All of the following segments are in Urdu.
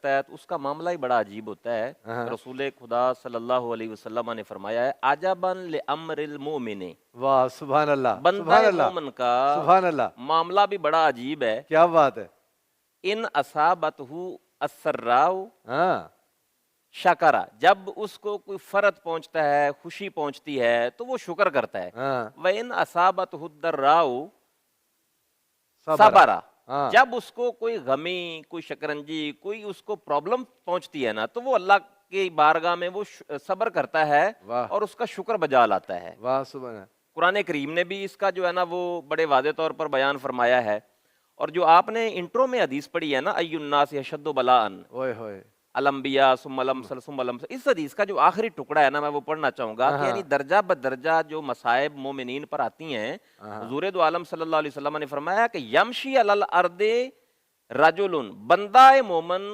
کرتا ہے تو اس کا معاملہ ہی بڑا عجیب ہوتا ہے۔ رسول خدا صلی اللہ علیہ وسلم نے فرمایا ہے عجباً لامر المؤمن، واہ سبحان اللہ، بندہ سبحان اللہ، مومن کا سبحان اللہ، معاملہ بھی بڑا عجیب ہے۔ کیا بات ہے۔ ان اصابتہ السراء ہاں شکرا، جب اس کو کوئی فرد پہنچتا ہے، خوشی پہنچتی ہے تو وہ شکر کرتا ہے۔ ہاں وَإِنْ أَصَابَتْهُ الضَّرَّاءُ صبر، صبر، ہاں جب اس کو کوئی غمی، کوئی شکنجی، کوئی اس کو پرابلم پہنچتی ہے نا تو وہ اللہ کی بارگاہ میں وہ صبر کرتا ہے واہ اور اس کا شکر بجا لاتا ہے۔ واہ سبحان اللہ، قرآن کریم نے بھی اس کا جو ہے نا وہ بڑے واضح طور پر بیان فرمایا ہے۔ اور جو آپ نے انٹرو میں حدیث پڑھی ہے نا ای الناس اشد بلاء اوئے ہوئے، الانبیاء ثم الامثل ثم الامثل، اس حدیث کا جو آخری ٹکڑا ہے نا میں وہ پڑھنا چاہوں گا کہ یعنی درجہ بدرجہ جو مصائب مومنین پر آتی ہیں، حضور دو عالم صلی اللہ علیہ وسلم نے فرمایا کہ یمشی علی الارض رجل، بندہ مومن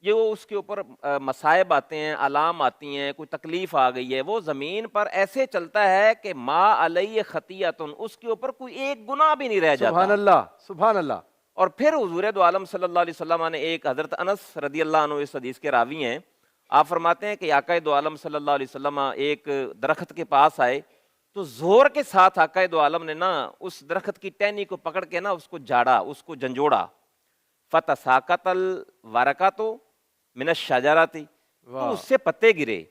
جو اس کے اوپر مصائب آتے ہیں، آلام آتی ہیں، کوئی تکلیف آ گئی ہے، وہ زمین پر ایسے چلتا ہے کہ ما علیہ خطیۃ، اس کے اوپر کوئی ایک گناہ بھی نہیں رہ جاتا۔ سبحان اللہ، سبحان اللہ، اور پھر حضور دو عالم صلی اللہ علیہ وسلم نے ایک، حضرت انس رضی اللہ عنہ اس حدیث کے راوی ہیں، آپ فرماتے ہیں کہ آقا دو عالم صلی اللہ علیہ وسلم ایک درخت کے پاس آئے تو زور کے ساتھ آقا دو عالم نے نا اس درخت کی ٹہنی کو پکڑ کے نا اس کو جھاڑا، اس کو جھنجھوڑا، فتساقط الورقۃ من الشجرۃ، تو اس سے پتے گرے۔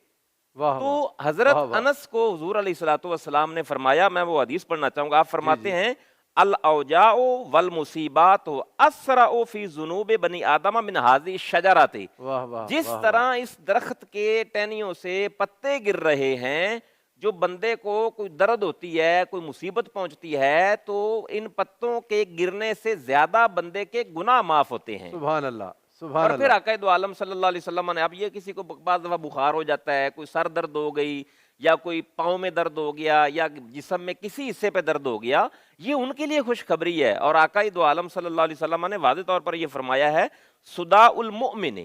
واہ تو واہ، حضرت واہ واہ، انس کو حضور علیہ الصلوۃ والسلام نے فرمایا، میں وہ حدیث پڑھنا چاہوں گا، آپ فرماتے ہیں الاوجاع والمصیبات اسرع فی ذنوب بنی آدم من هذه الشجرۃ، واہ واہ، جس واہ طرح اس درخت کے ٹہنیوں سے پتے گر رہے ہیں، جو بندے کو کوئی درد ہوتی ہے، کوئی مصیبت پہنچتی ہے تو ان پتوں کے گرنے سے زیادہ بندے کے گناہ معاف ہوتے ہیں۔ سبحان اللہ، سبحان اور پھر اللہ، آقا دو عالم صلی اللہ علیہ وسلم نے، اب یہ کسی کو بعض دفعہ بخار ہو جاتا ہے، کوئی سر درد ہو گئی یا کوئی پاؤں میں درد ہو گیا یا جسم میں کسی حصے پہ درد ہو گیا، یہ ان کے لیے خوشخبری ہے۔ اور آقا دو عالم صلی اللہ علیہ وسلم نے واضح طور پر یہ فرمایا ہے صداع المؤمن،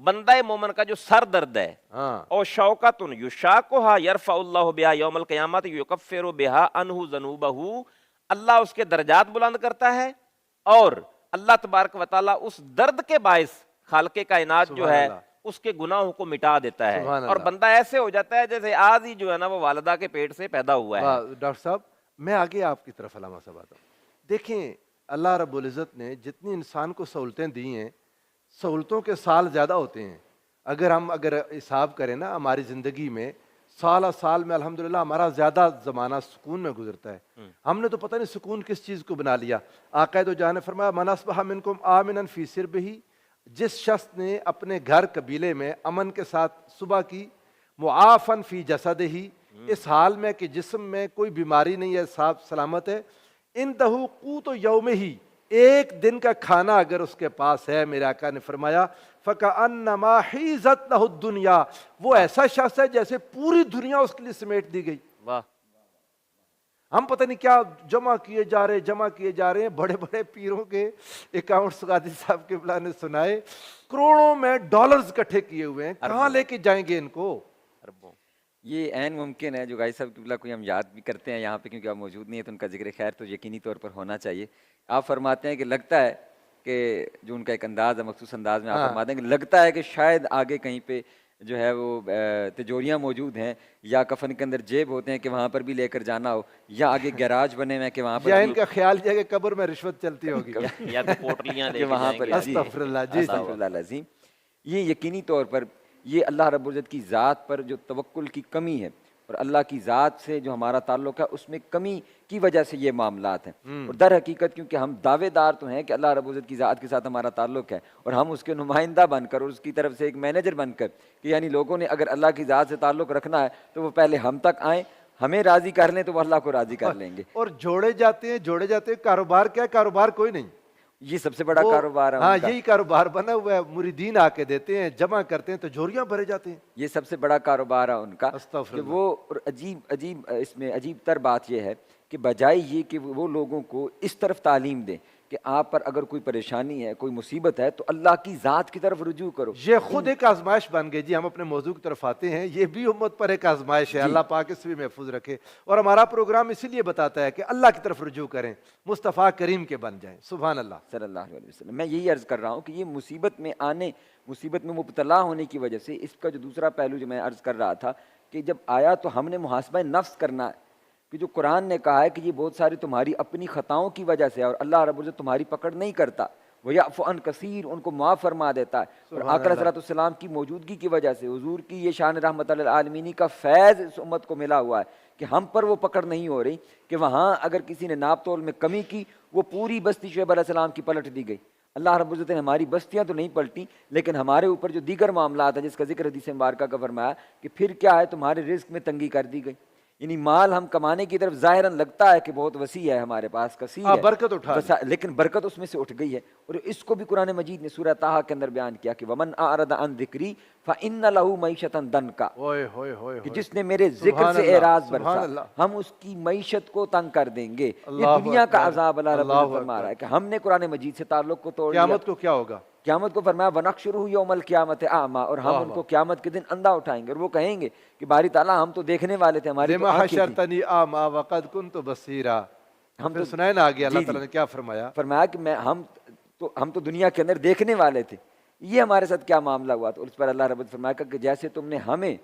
بندہ مومن کا جو سر درد ہے، ہاں اور شوکت یشاقها یرفع اللہ بها یوم القیامت یکفر بها عنہ ذنوبہ، اللہ اس کے درجات بلند کرتا ہے اور اللہ تبارک و تعالیٰ اس درد کے باعث خالق کائنات جو سبحان ہے اللہ، اس کے گناہوں کو مٹا دیتا ہے، سبحان اور اللہ، بندہ ایسے ہو جاتا ہے جیسے آج ہی جو ہے نا وہ والدہ کے پیٹ سے پیدا ہوا ہے۔ واہ ڈاکٹر صاحب، میں آگے آپ کی طرف علامہ صاحب آتا ہوں۔ دیکھیں اللہ رب العزت نے جتنی انسان کو سہولتیں دی ہیں، سہولتوں کے سال زیادہ ہوتے ہیں۔ اگر حساب کریں نا ہماری زندگی میں، سال سال میں الحمدللہ ہمارا زیادہ زمانہ سکون میں گزرتا ہے۔ ہم نے تو پتہ نہیں سکون کس چیز کو بنا لیا۔ آقا دو جہاں نے فرمایا من اصبح منکم آمنا فی سربہ، جس شخص نے اپنے گھر قبیلے میں امن کے ساتھ صبح کی، معافن فی جسدہ، اس حال میں کہ جسم میں کوئی بیماری نہیں ہے، صاف سلامت ہے، اندہ قوت یوم ہی، ایک دن کا کھانا اگر اس کے پاس ہے، میرے آقا نے فرمایا فَكَأَنَّمَا حِيزَتْ لَهُ الدُّنْيَا، وہ ایسا شخص ہے جیسے پوری دنیا اس کے لیے سمیٹ دی گئی۔ واہ، ہم پتہ نہیں کیا جمع کیے جا رہے ہیں، بڑے بڑے پیروں کے اکاؤنٹس قادری صاحب کے بلا نے سنائے، کروڑوں میں ڈالرز اکٹھے کیے ہوئے ہیں، کہاں لے کے جائیں گے ان کو؟ اربوں۔ یہ عین ممکن ہے جو غازی صاحب قبلہ کو ہم یاد بھی کرتے ہیں یہاں پہ، کیونکہ آپ موجود نہیں ہے تو ان کا ذکر خیر تو یقینی طور پر ہونا چاہیے۔ آپ فرماتے ہیں کہ لگتا ہے کہ جو ان کا ایک انداز ہے، مخصوص انداز میں آپ فرماتے ہیں کہ لگتا ہے کہ شاید آگے کہیں پہ جو ہے وہ تجوریاں موجود ہیں، یا کفن کے اندر جیب ہوتے ہیں کہ وہاں پر بھی لے کر جانا ہو، یا آگے گیراج بنے ہوئے ہیں کہ وہاں پر یا ان کا خیال ہے کہ قبر میں رشوت چلتی ہوگی، یا تو پوٹلیاں لے کہ کے وہاں جائیں پر گے۔ استغفر اللہ، جی استغفر اللہ العظیم۔ یہ یقینی طور پر یہ اللہ رب العزت کی ذات پر جو توکل کی کمی ہے اور اللہ کی ذات سے جو ہمارا تعلق ہے اس میں کمی کی وجہ سے یہ معاملات ہیں۔ اور در حقیقت کیونکہ ہم دعوے دار تو ہیں کہ اللہ رب العزت کی ذات کے ساتھ ہمارا تعلق ہے، اور ہم اس کے نمائندہ بن کر اور اس کی طرف سے ایک مینیجر بن کر، کہ یعنی لوگوں نے اگر اللہ کی ذات سے تعلق رکھنا ہے تو وہ پہلے ہم تک آئیں، ہمیں راضی کر لیں تو وہ اللہ کو راضی کر لیں گے۔ اور جوڑے جاتے ہیں، کاروبار کیا ہے؟ کاروبار کوئی نہیں، یہ سب سے بڑا کاروبار ہے ہاں ان کا۔ یہی کاروبار بنا ہوا ہے، مریدین آ کے دیتے ہیں، جمع کرتے ہیں تو جھوریاں بھرے جاتے ہیں۔ یہ سب سے بڑا کاروبار ہے ان کا استغفر کہ اللہ۔ وہ، اور عجیب اس میں عجیب تر بات یہ ہے کہ بجائے یہ کہ وہ لوگوں کو اس طرف تعلیم دیں کہ آپ پر اگر کوئی پریشانی ہے، کوئی مصیبت ہے، تو اللہ کی ذات کی طرف رجوع کرو۔ یہ خود ایک آزمائش بن گئی جی، ہم اپنے موضوع کی طرف آتے ہیں، یہ بھی امت پر ایک آزمائش ہے، اللہ پاک اس سے بھی محفوظ رکھے۔ اور ہمارا پروگرام اسی لیے بتاتا ہے کہ اللہ کی طرف رجوع کریں، مصطفیٰ کریم کے بن جائیں، سبحان اللہ صلی اللہ علیہ وسلم۔ میں یہی عرض کر رہا ہوں کہ یہ مصیبت میں آنے، مصیبت میں مبتلا ہونے کی وجہ سے اس کا جو دوسرا پہلو جو میں عرض کر رہا تھا کہ جب آیا تو ہم نے محاسبہ نفس کرنا ہے، کہ جو قرآن نے کہا ہے کہ یہ بہت ساری تمہاری اپنی خطاؤں کی وجہ سے، اور اللہ رب العزت تمہاری پکڑ نہیں کرتا، وَيَعْفُ عَنْ کثیر، ان کو معاف فرما دیتا ہے۔ اور آقا علیہ السلام کی موجودگی کی وجہ سے، حضور کی یہ شان رحمت للعالمین کا فیض اس امت کو ملا ہوا ہے کہ ہم پر وہ پکڑ نہیں ہو رہی کہ وہاں اگر کسی نے ناپ تول میں کمی کی، وہ پوری بستی شعیب علیہ السلام کی پلٹ دی گئی۔ اللہ رب العزت نے ہماری بستیاں تو نہیں پلٹی، لیکن ہمارے اوپر جو دیگر معاملات ہیں جس کا ذکر حدیث مبارکہ کا فرمایا کہ پھر کیا ہے، تمہارے رزق میں تنگی کر دی گئی۔ یعنی مال ہم کمانے کی طرف ظاہراً لگتا ہے کہ بہت وسیع ہے، ہمارے پاس کثیر ہے، برکت اٹھا لیکن برکت اس میں سے اٹھ گئی ہے۔ اور اس کو بھی قرآن مجید نے سورہ طٰہٰ کے اندر بیان کیا کہ وَمَنْ أَعْرَضَ عَنْ ذِكْرِي فَإِنَّ لَهُ مَعِيشَةً ضَنْكًا، کہ جس نے میرے ذکر سے اعراض برسا، ہم اس کی معیشت کو تنگ کر دیں گے۔ یہ دنیا کا عذاب اللہ رب العزت فرما رہا ہے کہ ہم نے قرآن مجید سے تعلق کو توڑ دیا۔ قیامت کو کیا ہوگا؟ قیامت کو فرمایا وَنَحْشُرُهُ يَوْمَ الْقِيَامَةِ أَعْمَىٰ، اور ہم ان کو قیامت کے دن اندھا اٹھائیں گے، اور وہ کہیں گے کہ باری تعالیٰ ہم تو دیکھنے والے تھے، ہماری تو لِمَ آنکھیں تھیں۔ حَشَرْتَنِي أَعْمَىٰ وَقَدْ كُنْتُ بَصِيرًا، ہم پھر سنائے نا آگے اللہ تعالیٰ نے کیا فرمایا؟ فرمایا کہ ہم تو دنیا کے اندر دیکھنے والے تھے، یہ ہمارے ساتھ کیا معاملہ ہوا؟ تو اس پر اللہ رب العزت فرمایا کہ جیسے تم نے ہمیں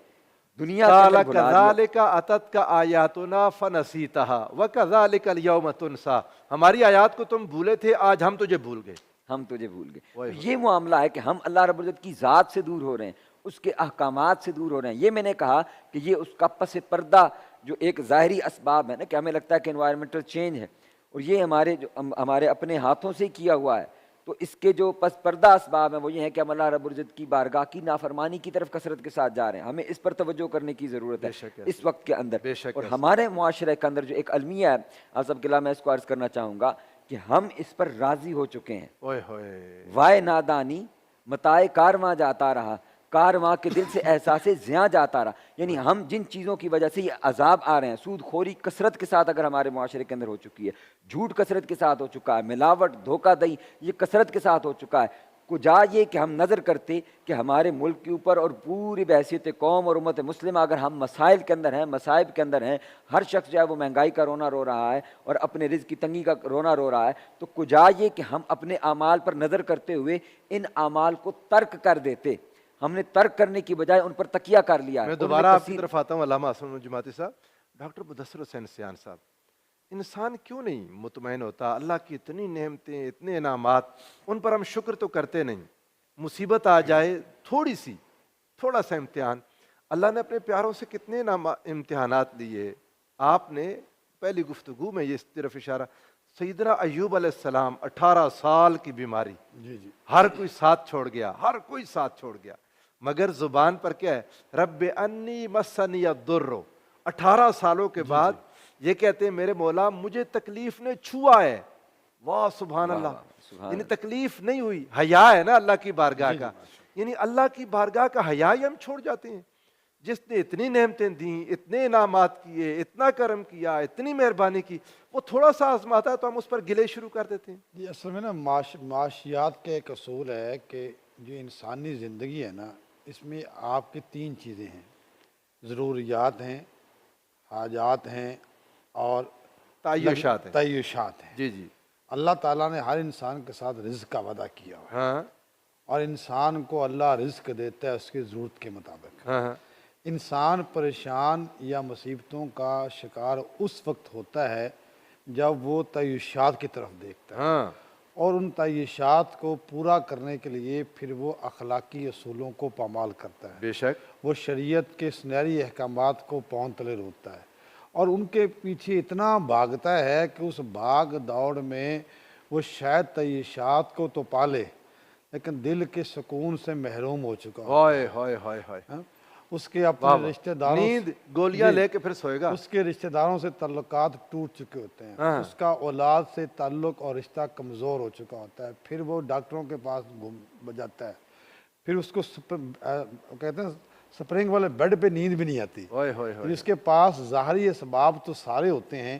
دنیا کے قَالَ اندر بھلا دیا، كَذَٰلِكَ أَتَتْكَ آيَاتُنَا فَنَسِيتَهَا وَكَذَٰلِكَ الْيَوْمَ تُنسَىٰ، ہماری آیات کو تم بھولے تھے، آج ہم تجھے بھول گئے۔ ہم تجھے بھول گئے۔ یہ معاملہ ہے کہ ہم اللہ رب العزت کی ذات سے دور ہو رہے ہیں، اس کے احکامات سے دور ہو رہے ہیں۔ یہ میں نے کہا کہ یہ اس کا پس پردہ جو ایک ظاہری اسباب ہے نا، کہ ہمیں لگتا ہے کہ انوائرمنٹل چینج ہے، اور یہ ہمارے اپنے ہاتھوں سے کیا ہوا ہے، تو اس کے جو پس پردہ اسباب ہیں وہ یہ ہیں کہ ہم اللہ رب العزت کی بارگاہ کی نافرمانی کی طرف کثرت کے ساتھ جا رہے ہیں۔ ہمیں اس پر توجہ کرنے کی ضرورت ہے اس وقت کے اندر۔ اور ہمارے معاشرے کے اندر جو ایک المیہ ہے آپ سب کے لیے، میں اس کو عرض کرنا چاہوں گا کہ ہم اس پر راضی ہو چکے ہیں۔ وائے نادانی متائے کارواں جاتا رہا، کارواں کے دل سے احساس زیاں جاتا رہا۔ یعنی ہم جن چیزوں کی وجہ سے یہ عذاب آ رہے ہیں، سود خوری کثرت کے ساتھ اگر ہمارے معاشرے کے اندر ہو چکی ہے، جھوٹ کثرت کے ساتھ ہو چکا ہے، ملاوٹ، دھوکہ دہی یہ کثرت کے ساتھ ہو چکا ہے، کجا یہ کہ ہم نظر کرتے کہ ہمارے ملک کے اوپر اور پوری بحیثیت قوم اور امت مسلمہ اگر ہم مسائل کے اندر ہیں، مصائب کے اندر ہیں، ہر شخص جو ہے وہ مہنگائی کا رونا رو رہا ہے اور اپنے رزق کی تنگی کا رونا رو رہا ہے، تو کجا یہ کہ ہم اپنے اعمال پر نظر کرتے ہوئے ان اعمال کو ترک کر دیتے۔ ہم نے ترک کرنے کی بجائے ان پر تکیہ کر لیا ہے۔ میں دوبارہ آپ کی طرف آتا ہوں، علامہ حسن جماعتی صاحب، ڈاکٹر مدثر حسین سیان صاحب، انسان کیوں نہیں مطمئن ہوتا؟ اللہ کی اتنی نعمتیں، اتنے انعامات، ان پر ہم شکر تو کرتے نہیں۔ مصیبت آ جائے، تھوڑا سا امتحان، اللہ نے اپنے پیاروں سے کتنے امتحانات لیے۔ آپ نے پہلی گفتگو میں یہ اس طرف اشارہ، سیدنا ایوب علیہ السلام 18 سال کی بیماری، ہر کوئی ساتھ چھوڑ گیا، مگر زبان پر کیا ہے؟ رب انی مسنی الضر، 18 سالوں کے بعد یہ کہتے ہیں میرے مولا مجھے تکلیف نے چھوا ہے۔ واہ سبحان اللہ، یعنی تکلیف نہیں ہوئی، حیا ہے نا اللہ کی بارگاہ کا، یعنی اللہ کی بارگاہ کا حیا ہی ہم چھوڑ جاتے ہیں۔ جس نے اتنی نعمتیں دیں، اتنے انعامات کیے، اتنا کرم کیا، اتنی مہربانی کی، وہ تھوڑا سا آزماتا ہے تو ہم اس پر گلے شروع کر دیتے ہیں۔ جی اصل میں نا معاشیات کا ایک اصول ہے کہ جو انسانی زندگی ہے نا، اس میں آپ کی 3 چیزیں ہیں، ضروریات ہیں، حاجات ہیں، اور تعیشات ہیں۔ جی اللہ تعالیٰ نے ہر انسان کے ساتھ رزق کا وعدہ کیا ہوا ہے، ہاں اور انسان کو اللہ رزق دیتا ہے اس کی ضرورت کے مطابق۔ ہاں انسان پریشان یا مصیبتوں کا شکار اس وقت ہوتا ہے جب وہ تعیشات کی طرف دیکھتا ہے، ہاں، اور ان تعیشات کو پورا کرنے کے لیے پھر وہ اخلاقی اصولوں کو پامال کرتا ہے، بے شک، وہ شریعت کے سنہری احکامات کو پاؤں تلے روکتا ہے، اور ان کے پیچھے اتنا بھاگتا ہے کہ اس بھاگ دوڑ میں وہ شاید تعیشات کو تو پالے لیکن دل کے سکون سے محروم ہو چکا ہو، اس کے اپنے رشتہ داروں نیند گولیاں لے کے پھر سوئے گا، اس کے رشتہ داروں سے تعلقات ٹوٹ چکے ہوتے ہیں، اس کا اولاد سے تعلق اور رشتہ کمزور ہو چکا ہوتا ہے، پھر وہ ڈاکٹروں کے پاس گھوم جاتا ہے، پھر اس کو کہتے ہیں سپرنگ والے بیڈ پہ نیند بھی نہیں آتی، اس کے پاس ظاہری اسباب تو سارے ہوتے ہیں